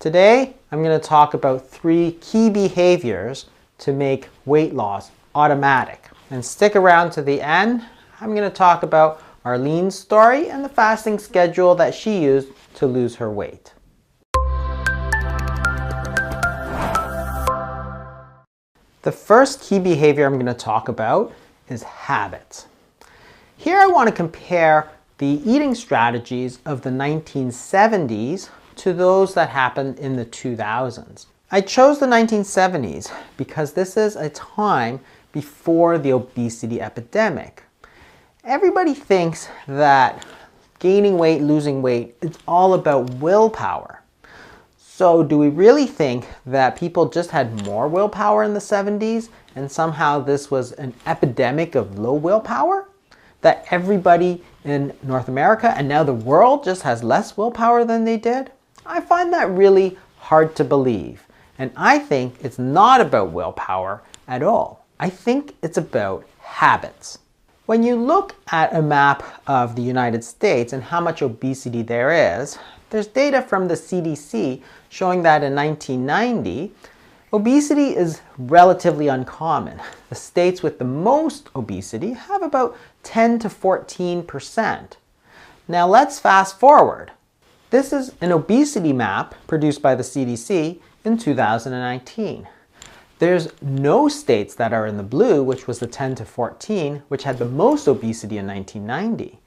Today, I'm going to talk about 3 key behaviors to make weight loss automatic. And stick around to the end. I'm going to talk about Arlene's story and the fasting schedule that she used to lose her weight. The first key behavior I'm going to talk about is habits. Here I want to compare the eating strategies of the 1970s to those that happened in the 2000s. I chose the 1970s because this is a time before the obesity epidemic. Everybody thinks that gaining weight, losing weight, it's all about willpower. So do we really think that people just had more willpower in the 70s and somehow this was an epidemic of low willpower? That everybody in North America and now the world just has less willpower than they did? I find that really hard to believe. And I think it's not about willpower at all. I think it's about habits. When you look at a map of the United States and how much obesity there is, there's data from the CDC showing that in 1990, obesity is relatively uncommon. The states with the most obesity have about 10 to 14%. Now let's fast forward. This is an obesity map produced by the CDC in 2019. There's no states that are in the blue, which was the 10 to 14, which had the most obesity in 1990.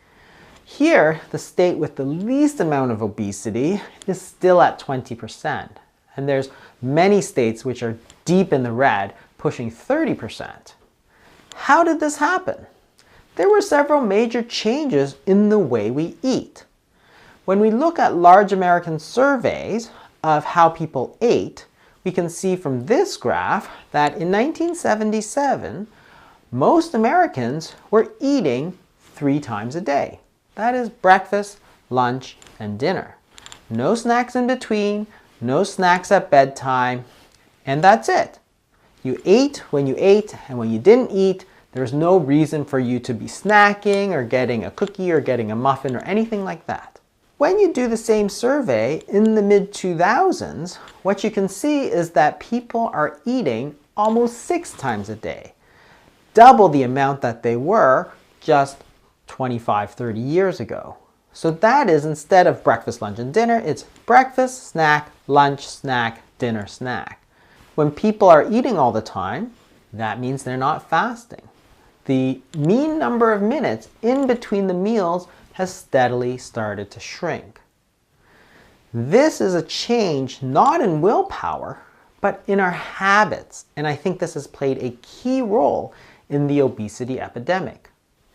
Here, the state with the least amount of obesity is still at 20%. And there's many states which are deep in the red, pushing 30%. How did this happen? There were several major changes in the way we eat. When we look at large American surveys of how people ate, we can see from this graph that in 1977, most Americans were eating 3 times a day. That is breakfast, lunch, and dinner. No snacks in between, no snacks at bedtime, and that's it. You ate when you ate, and when you didn't eat, there's no reason for you to be snacking or getting a cookie or getting a muffin or anything like that. When you do the same survey in the mid-2000s, what you can see is that people are eating almost 6 times a day, double the amount that they were just 25, 30 years ago. So that is, instead of breakfast, lunch, and dinner, it's breakfast, snack, lunch, snack, dinner, snack. When people are eating all the time, that means they're not fasting. The mean number of minutes in between the meals has steadily started to shrink. This is a change not in willpower, but in our habits, and I think this has played a key role in the obesity epidemic.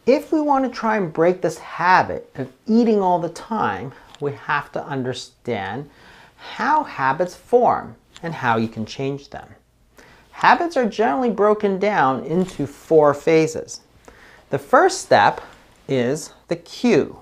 If we want to try and break this habit of eating all the time, we have to understand how habits form and how you can change them. Habits are generally broken down into 4 phases. The first step is the cue.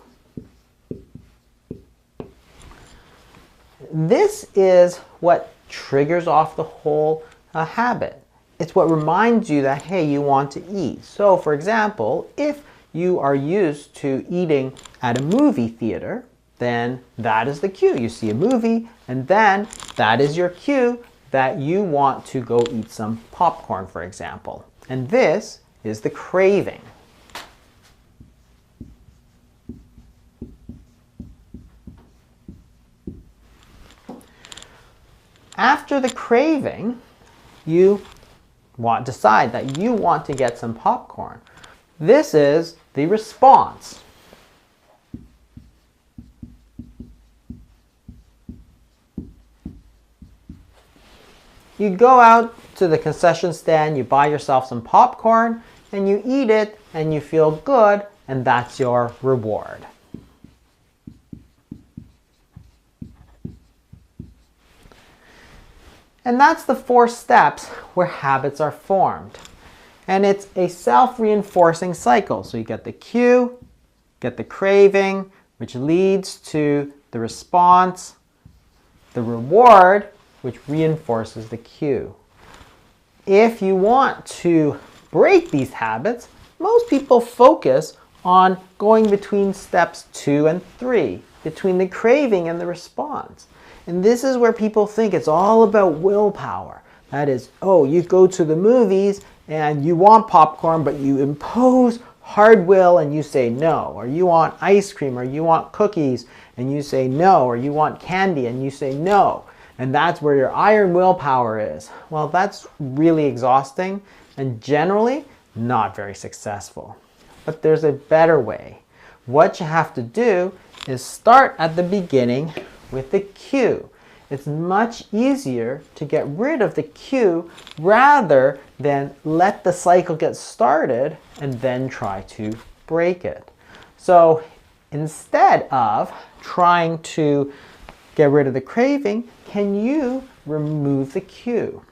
This is what triggers off the whole habit. It's what reminds you that, hey, you want to eat. So, for example, if you are used to eating at a movie theater, then that is the cue. You see a movie, and then that is your cue that you want to go eat some popcorn, for example. And this is the craving. After the craving, you decide that you want to get some popcorn. This is the response. You go out to the concession stand, you buy yourself some popcorn, and you eat it, and you feel good, and that's your reward. And that's the 4 steps where habits are formed. And it's a self-reinforcing cycle. So you get the cue, get the craving, which leads to the response, the reward, which reinforces the cue. If you want to break these habits, most people focus on going between steps 2 and 3, between the craving and the response. And this is where people think it's all about willpower. That is, oh, you go to the movies and you want popcorn, but you impose hard will and you say no. Or you want ice cream, or you want cookies and you say no. Or you want candy and you say no. And that's where your iron willpower is. Well, that's really exhausting and generally not very successful. But there's a better way. What you have to do is start at the beginning with the cue. It's much easier to get rid of the cue rather than let the cycle get started and then try to break it. So instead of trying to get rid of the craving, can you remove the cue?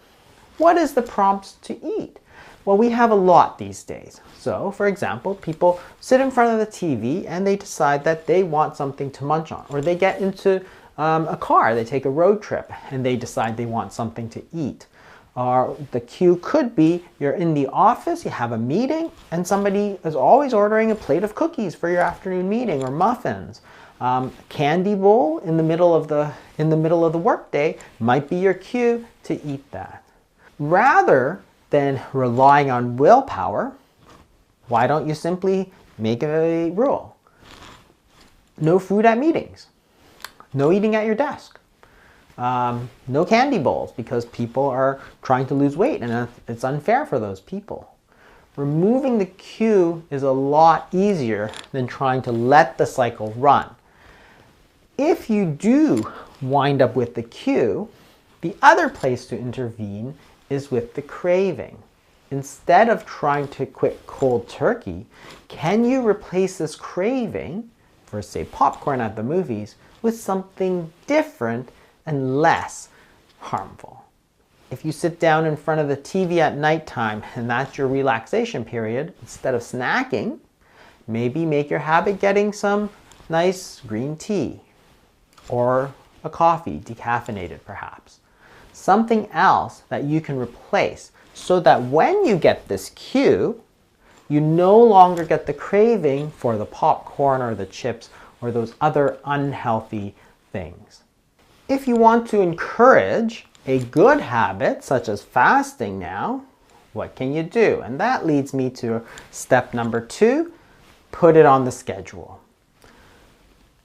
What is the prompts to eat? Well, we have a lot these days. So, for example, people sit in front of the TV and they decide that they want something to munch on. Or they get into a car, they take a road trip and they decide they want something to eat. Or the cue could be you're in the office, you have a meeting, and somebody is always ordering a plate of cookies for your afternoon meeting, or muffins. Candy bowl in the middle of the workday might be your cue to eat that. Rather than relying on willpower, why don't you simply make a rule? No food at meetings. No eating at your desk. No candy bowls because people are trying to lose weight and it's unfair for those people. Removing the cue is a lot easier than trying to let the cycle run. If you do wind up with the cue, the other place to intervene is with the craving. Instead of trying to quit cold turkey, can you replace this craving for, say, popcorn at the movies with something different and less harmful? If you sit down in front of the TV at nighttime and that's your relaxation period, instead of snacking, maybe make your habit getting some nice green tea or a coffee, decaffeinated perhaps. Something else that you can replace so that when you get this cue, you no longer get the craving for the popcorn or the chips or those other unhealthy things. If you want to encourage a good habit, such as fasting now, what can you do? And that leads me to step number 2, put it on the schedule.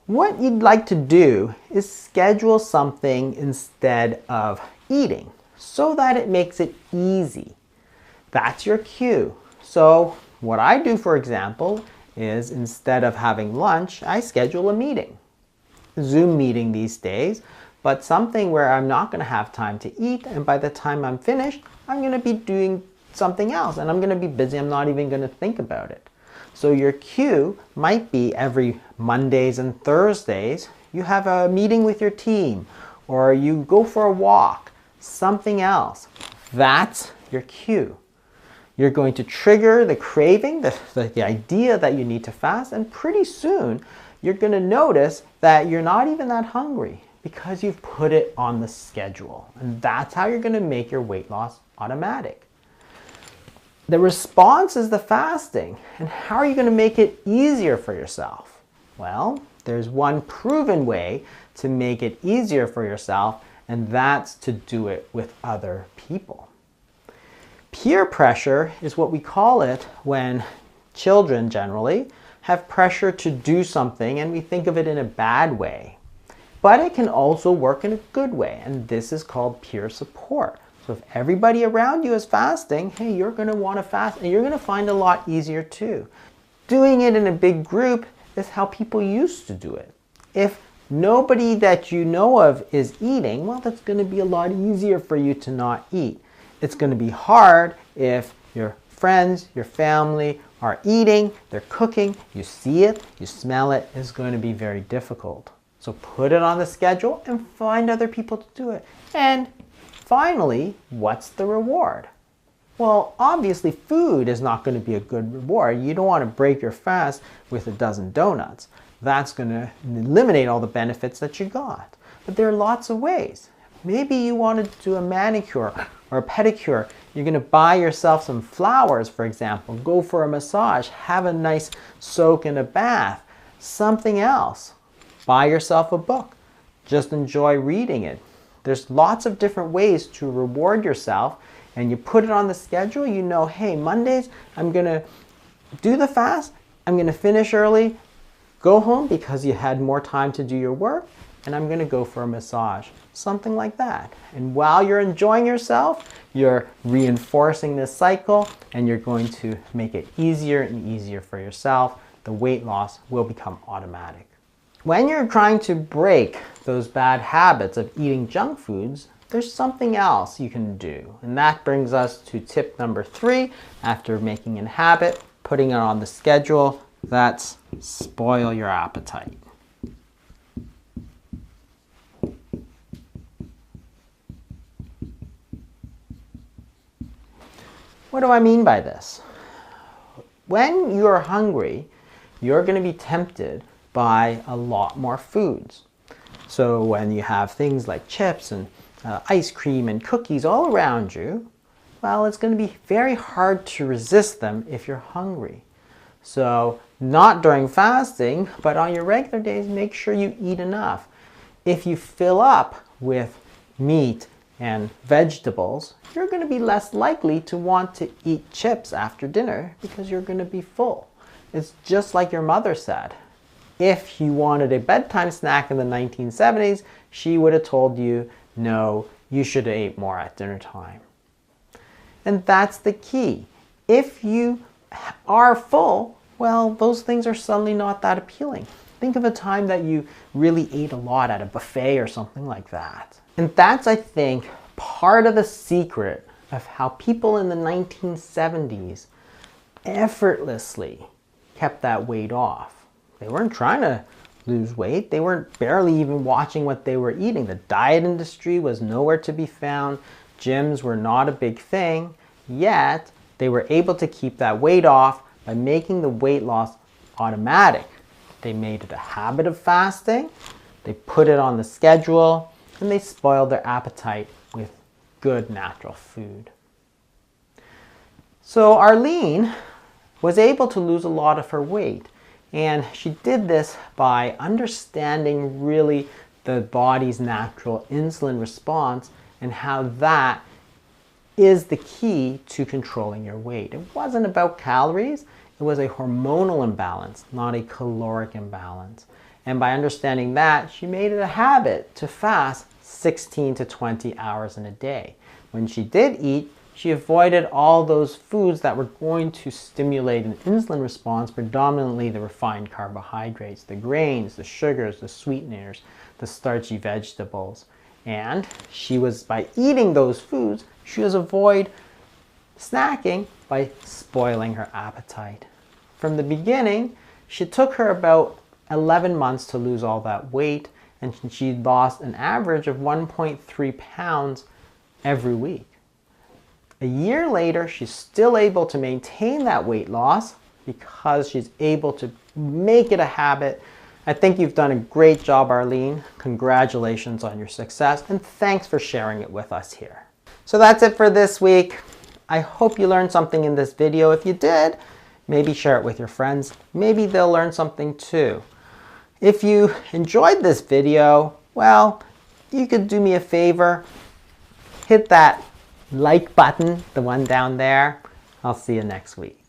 What you'd like to do is schedule something instead of eating so that it makes it easy. That's your cue. So what I do, for example, is instead of having lunch, I schedule a meeting. Zoom meeting these days, but something where I'm not going to have time to eat, and by the time I'm finished, I'm going to be doing something else and I'm going to be busy. I'm not even going to think about it. So your cue might be every Mondays and Thursdays, you have a meeting with your team, or you go for a walk, something else. That's your cue. You're going to trigger the craving, the idea that you need to fast, and pretty soon you're going to notice that you're not even that hungry because you've put it on the schedule. And that's how you're going to make your weight loss automatic. The response is the fasting. And how are you going to make it easier for yourself? Well, there's one proven way to make it easier for yourself, and that's to do it with other people. Peer pressure is what we call it when children generally have pressure to do something and we think of it in a bad way. But it can also work in a good way, and this is called peer support. So if everybody around you is fasting, hey, you're going to want to fast and you're going to find it a lot easier too. Doing it in a big group is how people used to do it. If nobody that you know of is eating, well, that's going to be a lot easier for you to not eat. It's going to be hard if your friends, your family are eating, they're cooking, you see it, you smell it, it's going to be very difficult. So put it on the schedule and find other people to do it. And finally, what's the reward? Well, obviously food is not going to be a good reward. You don't want to break your fast with a dozen donuts. That's going to eliminate all the benefits that you got. But there are lots of ways. Maybe you want to do a manicure or a pedicure. You're going to buy yourself some flowers, for example. Go for a massage. Have a nice soak in a bath. Something else. Buy yourself a book. just enjoy reading it. There's lots of different ways to reward yourself, and you put it on the schedule. You know, hey, Mondays, I'm going to do the fast. I'm going to finish early, go home because you had more time to do your work, and I'm going to go for a massage. Something like that. And while you're enjoying yourself, you're reinforcing this cycle, and you're going to make it easier and easier for yourself. The weight loss will become automatic. When you're trying to break those bad habits of eating junk foods, there's something else you can do. And that brings us to tip number 3 after making a habit, putting it on the schedule. That's spoil your appetite. What do I mean by this? When you're hungry, you're going to be tempted by a lot more foods. So when you have things like chips and ice cream and cookies all around you, well, it's going to be very hard to resist them if you're hungry. So not during fasting, but on your regular days, make sure you eat enough. If you fill up with meat and vegetables, you're going to be less likely to want to eat chips after dinner because you're going to be full. It's just like your mother said. If you wanted a bedtime snack in the 1970s, she would have told you, no, you should have ate more at dinner time. And that's the key. If you are full, well, those things are suddenly not that appealing. Think of a time that you really ate a lot at a buffet or something like that. And that's, I think, part of the secret of how people in the 1970s effortlessly kept that weight off. They weren't trying to lose weight. They weren't barely even watching what they were eating. The diet industry was nowhere to be found. Gyms were not a big thing. Yet, they were able to keep that weight off by making the weight loss automatic. They made it a habit of fasting. They put it on the schedule. And they spoiled their appetite with good natural food. So Arlene was able to lose a lot of her weight. And she did this by understanding really the body's natural insulin response and how that is the key to controlling your weight. It wasn't about calories, it was a hormonal imbalance, not a caloric imbalance. And by understanding that, she made it a habit to fast 16 to 20 hours in a day. When she did eat, she avoided all those foods that were going to stimulate an insulin response, predominantly the refined carbohydrates, the grains, the sugars, the sweeteners, the starchy vegetables. And by eating those foods, she was avoid snacking by spoiling her appetite. From the beginning, it took her about 11 months to lose all that weight, and she lost an average of 1.3 pounds every week. A year later, she's still able to maintain that weight loss because she's able to make it a habit. I think you've done a great job, Arlene. Congratulations on your success, and thanks for sharing it with us here. So that's it for this week. I hope you learned something in this video. If you did, maybe share it with your friends. Maybe they'll learn something too. If you enjoyed this video, well, you could do me a favor. Hit that like button, the one down there. I'll see you next week.